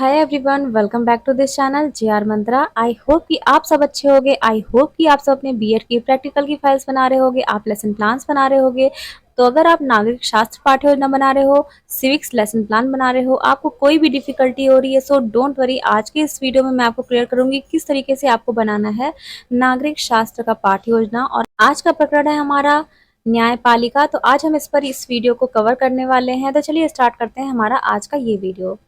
Hi everyone, welcome back to this channel JR Mantra. I hope कि आप सब अच्छे होंगे। आई होप कि आप सब अपने बीएड की प्रैक्टिकल की फाइल्स बना रहे होंगे, आप लेसन प्लान्स बना रहे होंगे। तो अगर आप नागरिक शास्त्र पाठ्य योजना बना रहे हो, सिविक्स लेसन प्लान बना रहे हो, आपको कोई भी डिफिकल्टी हो रही है, सो डोंट वरी। आज के इस वीडियो में मैं आपको क्लियर करूंगी किस तरीके से आपको बनाना है नागरिक शास्त्र का पाठ्य योजना। और आज का प्रकरण है हमारा न्यायपालिका। तो आज हम इस वीडियो को कवर करने वाले हैं। तो चलिए स्टार्ट करते हैं हमारा आज का ये वीडियो।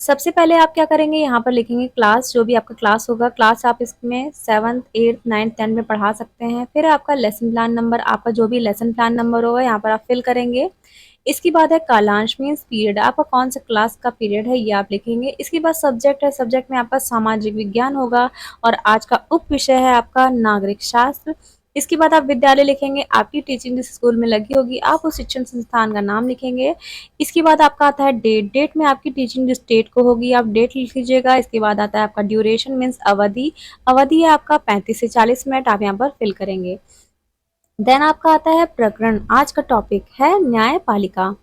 सबसे पहले आप क्या करेंगे, यहाँ पर लिखेंगे क्लास, जो भी आपका क्लास होगा। क्लास आप इसमें 7th 8th 9th 10th में पढ़ा सकते हैं। फिर आपका लेसन प्लान नंबर, आपका जो भी लेसन प्लान नंबर होगा यहाँ पर आप फिल करेंगे। इसके बाद है कालांश मीन्स पीरियड, आपका कौन सा क्लास का पीरियड है ये आप लिखेंगे। इसके बाद सब्जेक्ट है, सब्जेक्ट में आपका सामाजिक विज्ञान होगा और आज का उप विषय है आपका नागरिक शास्त्र। इसके बाद आप विद्यालय लिखेंगे, आपकी टीचिंग जिस स्कूल में लगी होगी आप उस शिक्षण संस्थान का नाम लिखेंगे। इसके बाद आपका आता है डेट, डेट में आपकी टीचिंग जिस डेट को होगी आप डेट लिख लीजिएगा। इसके बाद आता है आपका ड्यूरेशन मीन्स अवधि, अवधि है आपका 35 से 40 मिनट, आप यहाँ पर फिल करेंगे। देन आपका आता है प्रकरण, आज का टॉपिक है न्यायपालिका।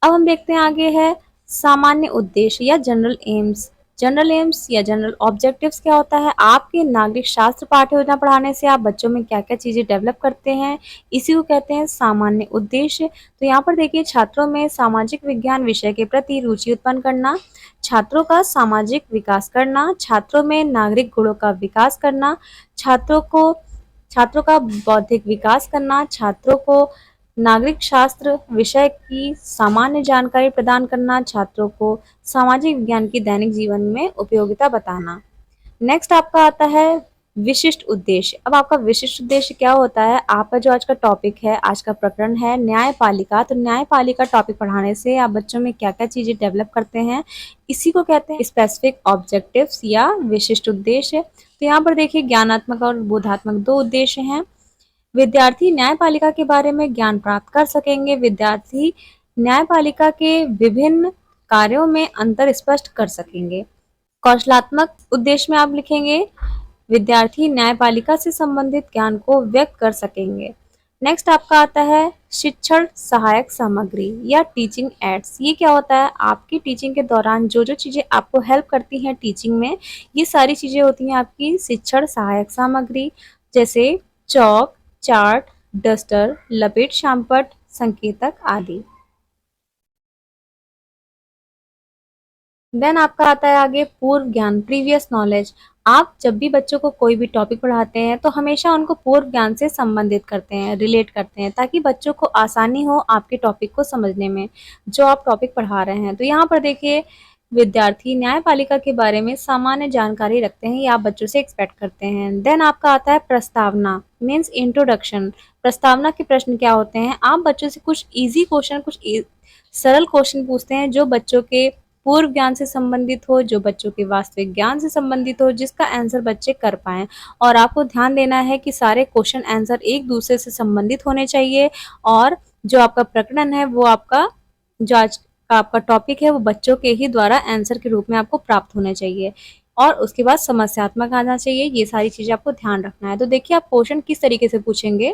अब हम देखते हैं आगे है सामान्य उद्देश्य या जनरल एम्स। जनरल एम्स या जनरल ऑब्जेक्टिव्स क्या होता है, आपके नागरिक शास्त्र पाठ्य योजना पढ़ाने से आप बच्चों में क्या क्या चीजें डेवलप करते हैं, इसी को कहते हैं सामान्य उद्देश्य। तो यहाँ पर देखिए, छात्रों में सामाजिक विज्ञान विषय के प्रति रुचि उत्पन्न करना, छात्रों का सामाजिक विकास करना, छात्रों में नागरिक गुणों का विकास करना, छात्रों का बौद्धिक विकास करना, छात्रों को नागरिक शास्त्र विषय की सामान्य जानकारी प्रदान करना, छात्रों को सामाजिक विज्ञान की दैनिक जीवन में उपयोगिता बताना। नेक्स्ट आपका आता है विशिष्ट उद्देश्य। अब आपका विशिष्ट उद्देश्य क्या होता है, आपका जो आज का टॉपिक है, आज का प्रकरण है न्यायपालिका। तो न्यायपालिका टॉपिक पढ़ाने से आप बच्चों में क्या क्या चीजें डेवलप करते हैं, इसी को कहते हैं स्पेसिफिक ऑब्जेक्टिव्स या विशिष्ट उद्देश्य। तो यहाँ पर देखिए, ज्ञानात्मक और बोधात्मक दो उद्देश्य हैं। विद्यार्थी न्यायपालिका के बारे में ज्ञान प्राप्त कर सकेंगे, विद्यार्थी न्यायपालिका के विभिन्न कार्यों में अंतर स्पष्ट कर सकेंगे। कौशलात्मक उद्देश्य में आप लिखेंगे, विद्यार्थी न्यायपालिका से संबंधित ज्ञान को व्यक्त कर सकेंगे। नेक्स्ट आपका आता है शिक्षण सहायक सामग्री या टीचिंग एड्स। ये क्या होता है, आपकी टीचिंग के दौरान जो जो चीजें आपको हेल्प करती हैं टीचिंग में, ये सारी चीजें होती हैं आपकी शिक्षण सहायक सामग्री, जैसे चौक, चार्ट, डस्टर, लपेट शामपट, संकेतक आदि। देन आपका आता है आगे पूर्व ज्ञान, प्रीवियस नॉलेज। आप जब भी बच्चों को कोई भी टॉपिक पढ़ाते हैं तो हमेशा उनको पूर्व ज्ञान से संबंधित करते हैं, रिलेट करते हैं, ताकि बच्चों को आसानी हो आपके टॉपिक को समझने में, जो आप टॉपिक पढ़ा रहे हैं। तो यहाँ पर देखिए, विद्यार्थी न्यायपालिका के बारे में सामान्य जानकारी रखते हैं, ये आप बच्चों से एक्सपेक्ट करते हैं। देन आपका आता है प्रस्तावना मीन्स इंट्रोडक्शन। प्रस्तावना के प्रश्न क्या होते हैं, आप बच्चों से कुछ इजी क्वेश्चन, सरल क्वेश्चन पूछते हैं जो बच्चों के पूर्व ज्ञान से संबंधित हो, जो बच्चों के वास्तविक ज्ञान से संबंधित हो, जिसका आंसर बच्चे कर पाएं। और आपको ध्यान देना है कि सारे क्वेश्चन आंसर एक दूसरे से संबंधित होने चाहिए, और जो आपका प्रकरण है वो आपका, जो आज का आपका टॉपिक है वो बच्चों के ही द्वारा आंसर के रूप में आपको प्राप्त होने चाहिए। और उसके बाद समस्यात्मक आना चाहिए, ये सारी चीजें आपको ध्यान रखना है। तो देखिए, आप क्वेश्चन किस तरीके से पूछेंगे,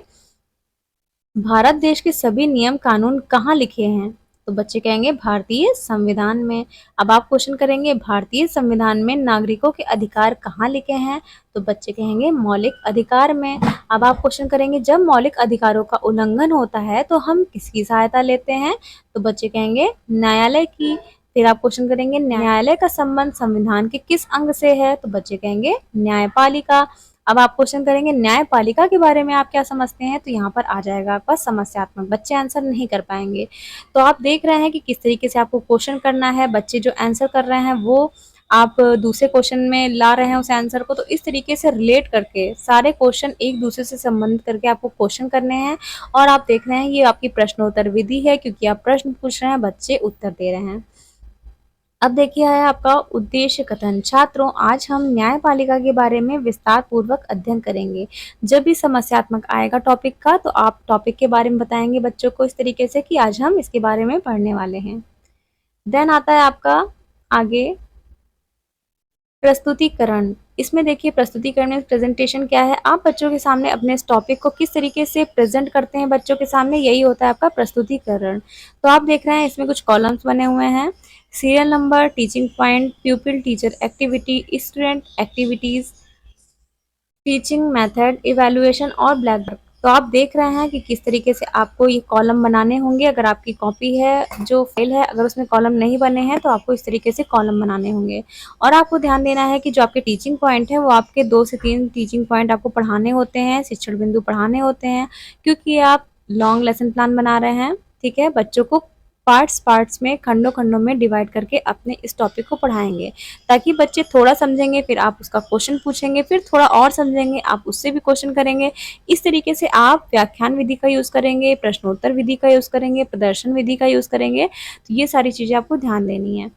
भारत देश के सभी नियम कानून कहाँ लिखे हैं, तो बच्चे कहेंगे भारतीय संविधान में। अब आप क्वेश्चन करेंगे भारतीय संविधान में नागरिकों के अधिकार कहाँ लिखे हैं, तो बच्चे कहेंगे मौलिक अधिकार में। अब आप क्वेश्चन करेंगे जब मौलिक अधिकारों का उल्लंघन होता है तो हम किसकी सहायता लेते हैं, तो बच्चे कहेंगे न्यायालय की। फिर आप क्वेश्चन करेंगे न्यायालय का संबंध संविधान के किस अंग से है, तो बच्चे कहेंगे न्यायपालिका। अब आप क्वेश्चन करेंगे न्यायपालिका के बारे में आप क्या समझते हैं, तो यहाँ पर आ जाएगा आपका समस्यात्मक, बच्चे आंसर नहीं कर पाएंगे। तो आप देख रहे हैं कि किस तरीके से आपको क्वेश्चन करना है, बच्चे जो आंसर कर रहे हैं वो आप दूसरे क्वेश्चन में ला रहे हैं उस आंसर को। तो इस तरीके से रिलेट करके सारे क्वेश्चन एक दूसरे से संबंधित करके आपको क्वेश्चन करने हैं। और आप देख रहे हैं ये आपकी प्रश्नोत्तर विधि है, क्योंकि आप प्रश्न पूछ रहे हैं, बच्चे उत्तर दे रहे हैं। अब देखिए है आपका उद्देश्य कथन। छात्रों, आज हम न्यायपालिका के बारे में विस्तार पूर्वक अध्ययन करेंगे। जब भी समस्यात्मक आएगा टॉपिक का, तो आप टॉपिक के बारे में बताएंगे बच्चों को इस तरीके से कि आज हम इसके बारे में पढ़ने वाले हैं। देन आता है आपका आगे प्रस्तुतिकरण। इसमें देखिए, प्रस्तुतिकरण में प्रेजेंटेशन क्या है, आप बच्चों के सामने अपने इस टॉपिक को किस तरीके से प्रेजेंट करते हैं बच्चों के सामने, यही होता है आपका प्रस्तुतिकरण। तो आप देख रहे हैं इसमें कुछ कॉलम्स बने हुए हैं। Serial number, teaching point, प्यूपिल teacher activity, student activities, teaching method, evaluation और ब्लैक बोर्ड। तो आप देख रहे हैं कि किस तरीके से आपको ये कॉलम बनाने होंगे। अगर आपकी कॉपी है जो फेल है, अगर उसमें कॉलम नहीं बने हैं तो आपको इस तरीके से कॉलम बनाने होंगे। और आपको ध्यान देना है कि जो आपके टीचिंग पॉइंट है वो आपके 2 से 3 टीचिंग पॉइंट आपको पढ़ाने होते हैं, शिक्षण बिंदु पढ़ाने होते हैं, क्योंकि आप लॉन्ग लेसन प्लान बना रहे हैं। ठीक है, बच्चों को पार्ट्स पार्ट्स में, खंडों खंडों में डिवाइड करके अपने इस टॉपिक को पढ़ाएंगे, ताकि बच्चे थोड़ा समझेंगे, फिर आप उसका क्वेश्चन पूछेंगे, फिर थोड़ा और समझेंगे, आप उससे भी क्वेश्चन करेंगे। इस तरीके से आप व्याख्यान विधि का यूज करेंगे, प्रश्नोत्तर विधि का यूज करेंगे, प्रदर्शन विधि का यूज करेंगे। तो ये सारी चीजें आपको ध्यान देनी है।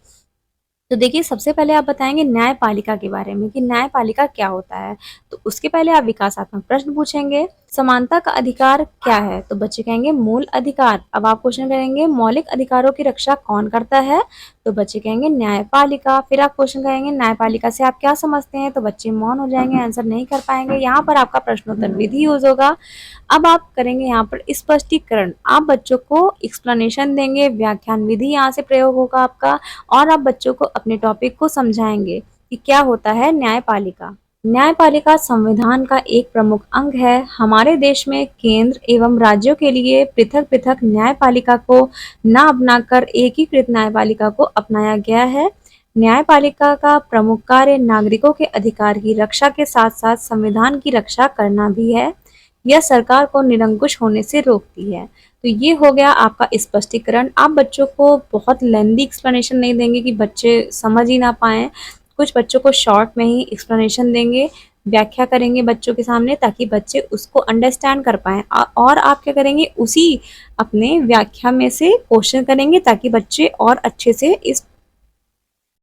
तो देखिए, सबसे पहले आप बताएंगे न्यायपालिका के बारे में कि न्यायपालिका क्या होता है। तो उसके पहले आप विकासात्मक प्रश्न पूछेंगे। समानता का अधिकार क्या है? तो बच्चे कहेंगे मूल अधिकार। अब आप क्वेश्चन करेंगे मौलिक अधिकारों की रक्षा कौन करता है? तो बच्चे कहेंगे न्यायपालिका। फिर आप क्वेश्चन करेंगे न्यायपालिका से आप क्या समझते हैं? तो बच्चे मौन हो जाएंगे, आंसर नहीं कर पाएंगे। यहाँ पर आपका प्रश्नोत्तर विधि यूज होगा। अब आप करेंगे यहाँ पर स्पष्टीकरण। आप बच्चों को एक्सप्लेनेशन देंगे, व्याख्यान विधि यहाँ से प्रयोग होगा आपका, और आप बच्चों को अपने टॉपिक को समझाएंगे कि क्या होता है न्यायपालिका। न्यायपालिका संविधान का एक प्रमुख अंग है। हमारे देश में केंद्र एवं राज्यों के लिए पृथक पृथक न्यायपालिका को न अपनाकर एकीकृत न्यायपालिका को अपनाया गया है। न्यायपालिका का प्रमुख कार्य नागरिकों के अधिकार की रक्षा के साथ साथ संविधान की रक्षा करना भी है। यह सरकार को निरंकुश होने से रोकती है। तो ये हो गया आपका स्पष्टीकरण। आप बच्चों को बहुत लेंदी एक्सप्लेनेशन नहीं देंगे कि बच्चे समझ ही ना पाए। कुछ बच्चों को शॉर्ट में ही एक्सप्लेनेशन देंगे, व्याख्या करेंगे बच्चों के सामने, ताकि बच्चे उसको अंडरस्टैंड कर पाए। और आप क्या करेंगे, उसी अपने व्याख्या में से क्वेश्चन करेंगे, ताकि बच्चे और अच्छे से इस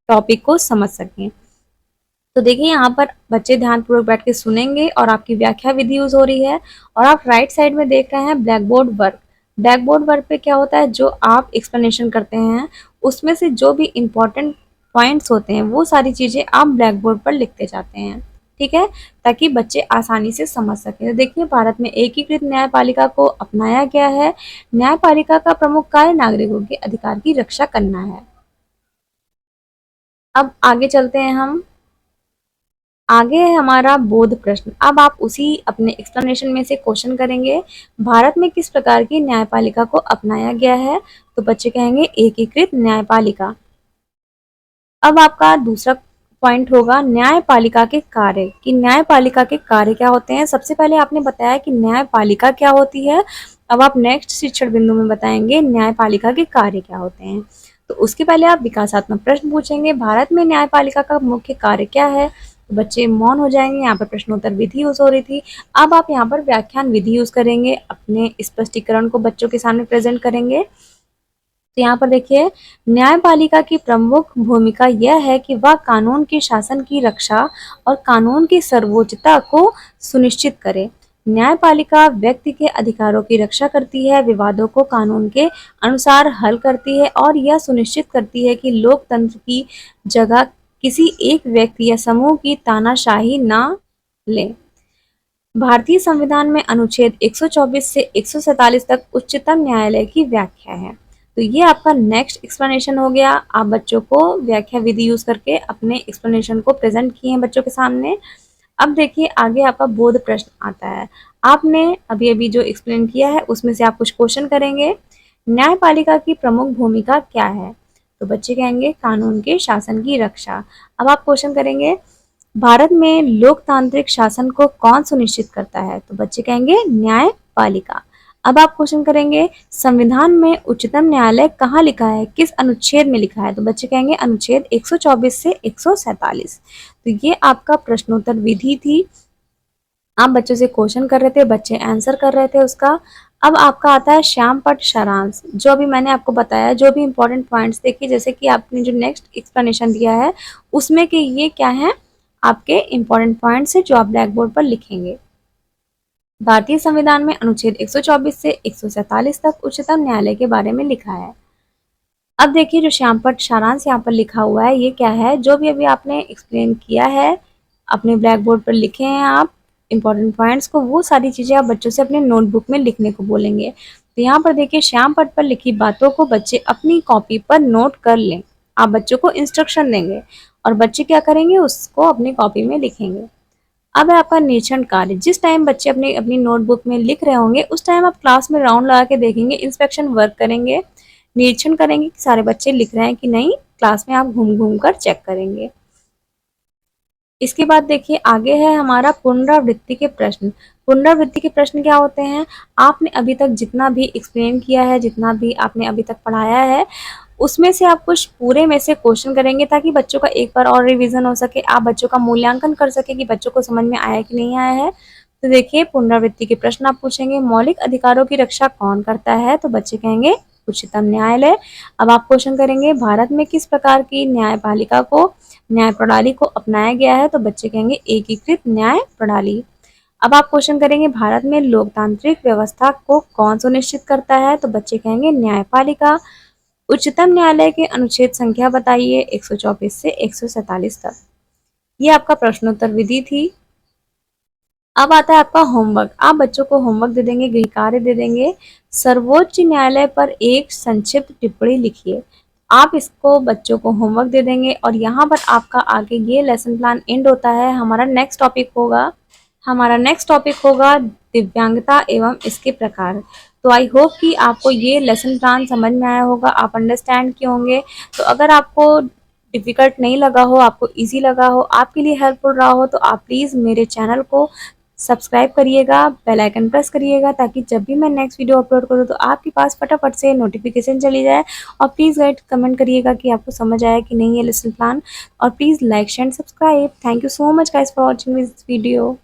टॉपिक को समझ सकें। तो देखिए, यहाँ पर बच्चे ध्यानपूर्वक बैठ के सुनेंगे और आपकी व्याख्या विधि यूज हो रही है। और आप राइट साइड में देख रहे हैं black board work. Black board work पे क्या होता है, जो आप एक्सप्लेनेशन करते हैं उसमें से जो भी इंपॉर्टेंट पॉइंट्स होते हैं वो सारी चीजें आप ब्लैक बोर्ड पर लिखते जाते हैं। ठीक है, ताकि बच्चे आसानी से समझ सकें। तो देखिए, भारत में एकीकृत न्यायपालिका को अपनाया गया है। न्यायपालिका का प्रमुख कार्य नागरिकों के अधिकार की रक्षा करना है। अब आगे चलते हैं हम। आगे है हमारा बोध प्रश्न। अब आप उसी अपने एक्सप्लेनेशन में से क्वेश्चन करेंगे, भारत में किस प्रकार की न्यायपालिका को अपनाया गया है? तो बच्चे कहेंगे एकीकृत न्यायपालिका। अब आपका दूसरा पॉइंट होगा न्यायपालिका के कार्य, कि न्यायपालिका के कार्य क्या होते हैं। सबसे पहले आपने बताया कि न्यायपालिका क्या होती है। अब आप नेक्स्ट शिक्षण बिंदु में बताएंगे न्यायपालिका के कार्य क्या होते हैं। तो उसके पहले आप विकासात्मक प्रश्न पूछेंगे, भारत में न्यायपालिका का मुख्य कार्य क्या है? तो बच्चे मौन हो जाएंगे। यहाँ पर प्रश्नोत्तर विधि यूज हो रही थी। अब आप यहाँ पर व्याख्यान विधि यूज करेंगे, अपने स्पष्टीकरण को बच्चों के सामने प्रेजेंट करेंगे। तो यहाँ पर देखिए, न्यायपालिका की प्रमुख भूमिका यह है कि वह कानून के शासन की रक्षा और कानून की सर्वोच्चता को सुनिश्चित करे। न्यायपालिका व्यक्ति के अधिकारों की रक्षा करती है, विवादों को कानून के अनुसार हल करती है और यह सुनिश्चित करती है कि लोकतंत्र की जगह किसी एक व्यक्ति या समूह की तानाशाही ना ले। भारतीय संविधान में अनुच्छेद 124 से 147 तक उच्चतम न्यायालय की व्याख्या है। तो ये आपका नेक्स्ट एक्सप्लेनेशन हो गया। आप बच्चों को व्याख्या विधि यूज करके अपने एक्सप्लेनेशन को प्रेजेंट किए हैं बच्चों के सामने। अब देखिए, आगे आपका बोध प्रश्न आता है। आपने अभी अभी जो एक्सप्लेन किया है उसमें से आप कुछ क्वेश्चन करेंगे। न्यायपालिका की प्रमुख भूमिका क्या है? तो बच्चे कहेंगे कानून के शासन की रक्षा। अब आप क्वेश्चन करेंगे, भारत में लोकतांत्रिक शासन को कौन सुनिश्चित करता है? तो बच्चे कहेंगे न्यायपालिका। अब आप क्वेश्चन करेंगे, संविधान में उच्चतम न्यायालय कहाँ लिखा है, किस अनुच्छेद में लिखा है? तो बच्चे कहेंगे अनुच्छेद 124 से 147। तो ये आपका प्रश्नोत्तर विधि थी। आप बच्चों से क्वेश्चन कर रहे थे, बच्चे आंसर कर रहे थे उसका। अब आपका आता है श्यामपट्ट सारांश। जो अभी मैंने आपको बताया, जो भी इंपॉर्टेंट पॉइंट्स देखिए, जैसे कि आपने जो नेक्स्ट एक्सप्लेनेशन दिया है उसमें कि ये क्या है, आपके इंपॉर्टेंट पॉइंट्स है जो आप ब्लैक बोर्ड पर लिखेंगे। भारतीय संविधान में अनुच्छेद 124 से 147 तक उच्चतम न्यायालय के बारे में लिखा है। अब देखिए, जो श्यामपट्ट सारांश यहाँ पर लिखा हुआ है ये क्या है, जो भी अभी आपने एक्सप्लेन किया है अपने ब्लैक बोर्ड पर लिखे हैं आप इंपॉर्टेंट पॉइंट्स को, वो सारी चीजें आप बच्चों से अपने नोटबुक में लिखने को बोलेंगे। तो यहाँ पर देखिए, श्यामपट्ट पर लिखी बातों को बच्चे अपनी कॉपी पर नोट कर लें। आप बच्चों को इंस्ट्रक्शन देंगे और बच्चे क्या करेंगे, उसको अपनी कॉपी में लिखेंगे। अब है आपका निरीक्षण कार्य। जिस टाइम बच्चे अपनी अपनी नोटबुक में लिख रहे होंगे, उस टाइम आप क्लास में राउंड लगा के देखेंगे, इंस्पेक्शन वर्क करेंगे, निरीक्षण करेंगे कि सारे बच्चे लिख रहे हैं कि नहीं। क्लास में आप घूम घूम कर चेक करेंगे। इसके बाद देखिए आगे है हमारा पुनरावृत्ति के प्रश्न। पुनरावृत्ति के प्रश्न क्या होते हैं? आपने अभी तक जितना भी एक्सप्लेन किया है, जितना भी आपने अभी तक पढ़ाया है, उसमें से आप कुछ पूरे में से क्वेश्चन करेंगे ताकि बच्चों का एक बार और रिवीजन हो सके, आप बच्चों का मूल्यांकन कर सके कि बच्चों को समझ में आया कि नहीं आया है। तो देखिए पुनरावृत्ति के प्रश्न आप पूछेंगे, मौलिक अधिकारों की रक्षा कौन करता है? तो बच्चे कहेंगे उच्चतम न्यायालय। अब आप क्वेश्चन करेंगे, भारत में किस प्रकार की न्यायपालिका को, न्याय प्रणाली को अपनाया गया है? तो बच्चे कहेंगे एकीकृत न्याय प्रणाली। अब आप क्वेश्चन करेंगे, भारत में लोकतांत्रिक व्यवस्था को कौन सुनिश्चित करता है? तो बच्चे कहेंगे न्यायपालिका। उच्चतम न्यायालय के अनुच्छेद संख्या बताइए 124 से 147 तक। ये आपका प्रश्नोत्तर विधि थी। अब आता है आपका होमवर्क। आप बच्चों को होमवर्क दे देंगे, गृह कार्य दे देंगे। सर्वोच्च न्यायालय पर एक संक्षिप्त टिप्पणी लिखिए। आप इसको बच्चों को होमवर्क दे देंगे और यहाँ पर आपका आगे ये लेसन प्लान एंड होता है। हमारा नेक्स्ट टॉपिक होगा दिव्यांगता एवं इसके प्रकार। तो आई होप कि आपको ये लेसन प्लान समझ में आया होगा, आप अंडरस्टैंड किए होंगे। तो अगर आपको डिफ़िकल्ट नहीं लगा हो, आपको ईज़ी लगा हो, आपके लिए हेल्पफुल रहा हो, तो आप प्लीज़ मेरे चैनल को सब्सक्राइब करिएगा, बेल आइकन प्रेस करिएगा ताकि जब भी मैं नेक्स्ट वीडियो अपलोड करूँ तो आपके पास फटाफट से नोटिफिकेशन चली जाए। और प्लीज़ गाइड कमेंट करिएगा कि आपको समझ आया कि नहीं ये लेसन प्लान। और please like share and subscribe. Thank you so much guys for watching this video.